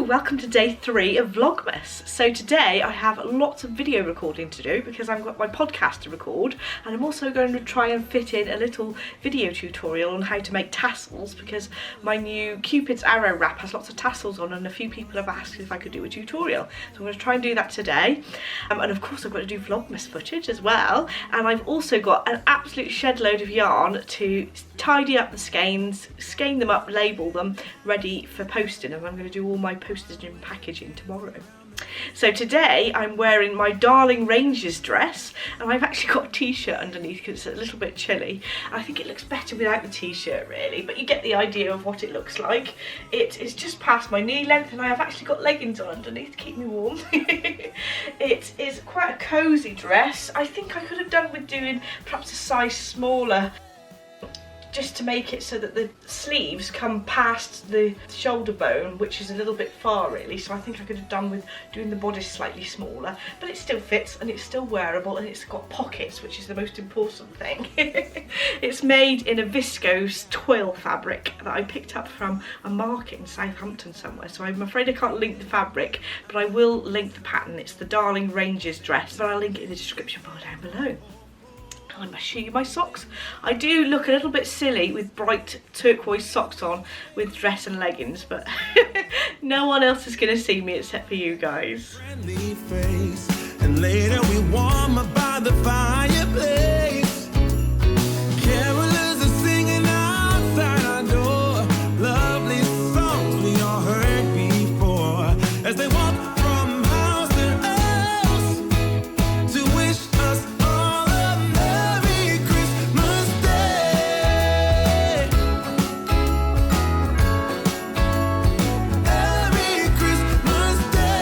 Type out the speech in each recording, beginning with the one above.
welcome to day 3 of Vlogmas. So today I have lots of video recording to do because I've got my podcast to record, and I'm also going to try and fit in a little video tutorial on how to make tassels because my new Cupid's arrow wrap has lots of tassels on and a few people have asked if I could do a tutorial. So I'm going to try and do that today. And of course I've got to do Vlogmas footage as well, and I've also got an absolute shed load of yarn to tidy up the skeins, skein them up, label them, ready for posting, and I'm going to do all my postage and packaging tomorrow. So today I'm wearing my Darling Rangers dress, and I've actually got a t-shirt underneath because it's a little bit chilly. I think it looks better without the t-shirt really, but you get the idea of what it looks like. It is just past my knee length and I have actually got leggings on underneath to keep me warm. It is quite a cosy dress. I think I could have done with doing perhaps a size smaller, just to make it so that the sleeves come past the shoulder bone, which is a little bit far really, so I think I could have done with doing the bodice slightly smaller, but it still fits and it's still wearable and it's got pockets, which is the most important thing. It's made in a viscose twill fabric that I picked up from a market in Southampton somewhere, so I'm afraid I can't link the fabric, but I will link the pattern. It's the Darling Rangers dress, but I'll link it in the description bar down below. I must show you my socks. I do look a little bit silly with bright turquoise socks on with dress and leggings, but no one else is going to see me except for you guys. And later we warm up by the fireplace. Carolers are singing outside our door, lovely songs we all heard before, as they walk from house to house to wish us all a Merry Christmas Day. Merry Christmas Day.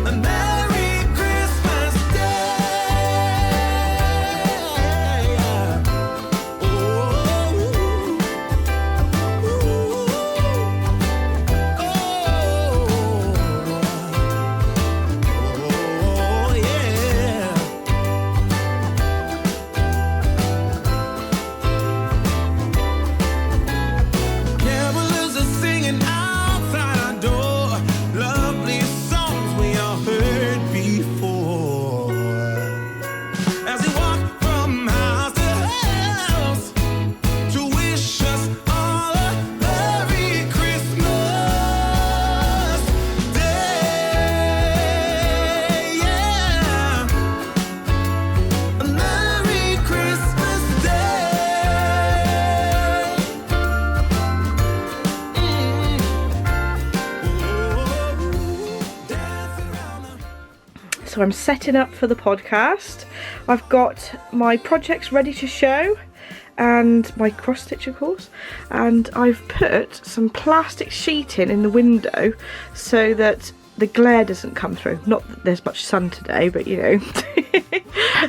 A Merry Christmas Day. Oh, oh, yeah. Carolers are singing outside our door, lovely songs we all heard before, as we walk from house to house to wish us all a Merry Christmas Day. Yeah, a Merry Christmas Day. So I'm setting up for the podcast. I've got my projects ready to show and my cross stitch of course, and I've put some plastic sheeting in the window so that the glare doesn't come through. Not that there's much sun today, but you know.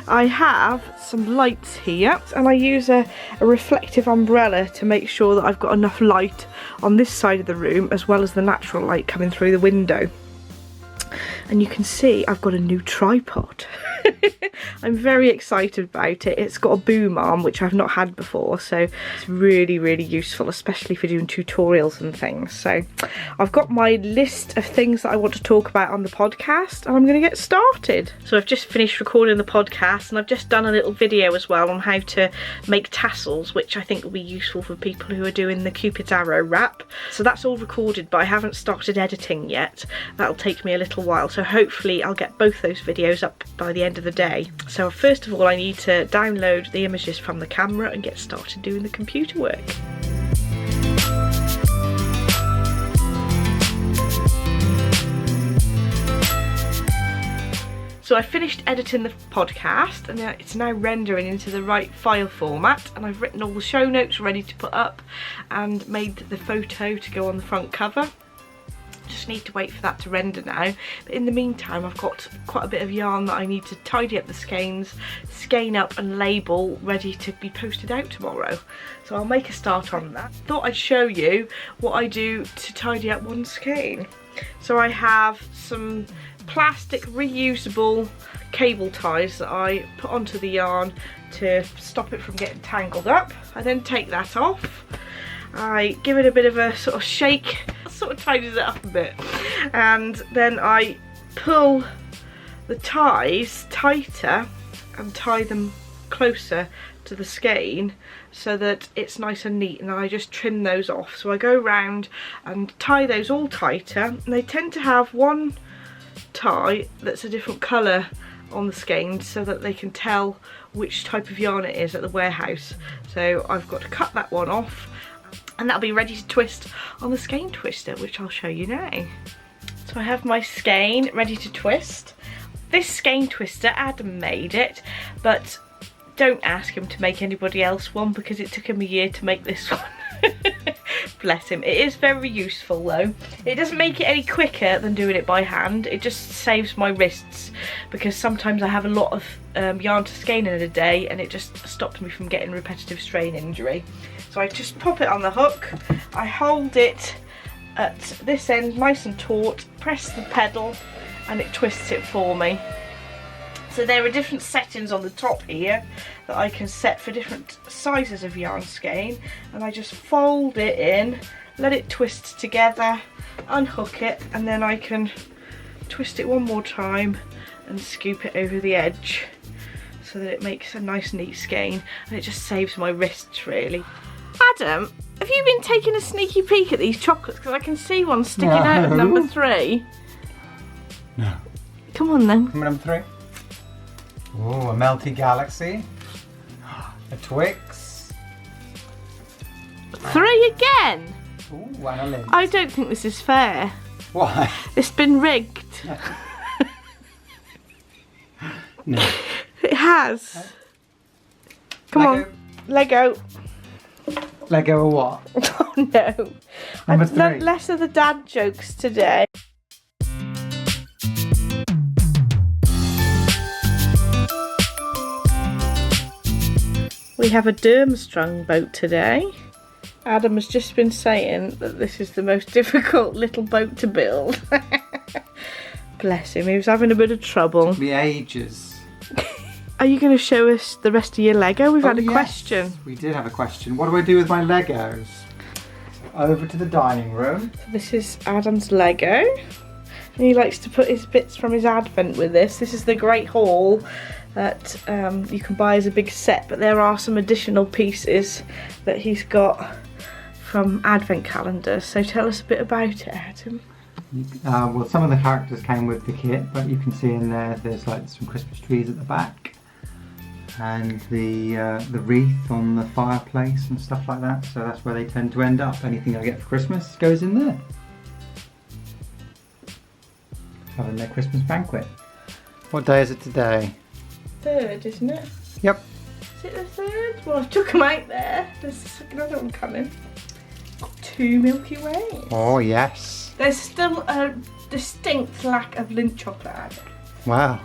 I have some lights here, and I use a reflective umbrella to make sure that I've got enough light on this side of the room as well as the natural light coming through the window. And you can see I've got a new tripod. I'm very excited about it. It's got a boom arm, which I've not had before, so it's really, really useful, especially for doing tutorials and things. So I've got my list of things that I want to talk about on the podcast, and I'm going to get started. So I've just finished recording the podcast, and I've just done a little video as well on how to make tassels, which I think will be useful for people who are doing the Cupid's arrow wrap. So that's all recorded, but I haven't started editing yet. That'll take me a little while, so hopefully I'll get both those videos up by the end of the day. So first of all I need to download the images from the camera and get started doing the computer work. So I finished editing the podcast and it's now rendering into the right file format, and I've written all the show notes ready to put up and made the photo to go on the front cover. Just need to wait for that to render now, but in the meantime I've got quite a bit of yarn that I need to tidy up the skeins, skein up and label ready to be posted out tomorrow. So I'll make a start on that. Thought I'd show you what I do to tidy up one skein. So I have some plastic reusable cable ties that I put onto the yarn to stop it from getting tangled up. I then take that off I give it a bit of a sort of shake, sort of tidies it up a bit, and then I pull the ties tighter and tie them closer to the skein so that it's nice and neat, and I just trim those off. So I go round and tie those all tighter, and they tend to have one tie that's a different colour on the skein so that they can tell which type of yarn it is at the warehouse. So I've got to cut that one off, and that'll be ready to twist on the skein twister, which I'll show you now. So I have my skein ready to twist. This skein twister, Adam made it, but don't ask him to make anybody else one because it took him a year to make this one. Bless him. It is very useful though. It doesn't make it any quicker than doing it by hand. It just saves my wrists because sometimes I have a lot of yarn to skein in a day, and it just stops me from getting repetitive strain injury. So I just pop it on the hook. I hold it at this end nice and taut, press the pedal, and it twists it for me. So there are different settings on the top here that I can set for different sizes of yarn skein, and I just fold it in, let it twist together, unhook it, and then I can twist it one more time and scoop it over the edge so that it makes a nice neat skein, and it just saves my wrists really. Adam, have you been taking a sneaky peek at these chocolates? Because I can see one sticking out of number 3. No. Come on then. Number 3. Oh, a Melty Galaxy. A Twix. 3 again? Ooh, and a Lint. I don't think this is fair. Why? It's been rigged. No. It has. Come on, Lego. Lego or what? Oh no. Number I've learnt 3. less of the dad jokes today. We have a Durmstrang boat today. Adam has just been saying that this is the most difficult little boat to build. Bless him, he was having a bit of trouble. Took me ages. Are you going to show us the rest of your Lego? We've had a question. We did have a question. What do I do with my Legos? Over to the dining room. So this is Adam's Lego. And he likes to put his bits from his advent with this. This is the Great Haul that you can buy as a big set, but there are some additional pieces that he's got from advent calendars. So tell us a bit about it, Adam. Well, some of the characters came with the kit, but you can see in there's like some Christmas trees at the back, and the wreath on the fireplace and stuff like that. So that's where they tend to end up. Anything I get for Christmas goes in there. Having their Christmas banquet. What day is it today? 3rd, isn't it? Yep. Is it the 3rd? Well, I took them out there. There's another one coming. Got 2 Milky Ways. Oh yes. There's still a distinct lack of Lindt chocolate, Adam. Wow.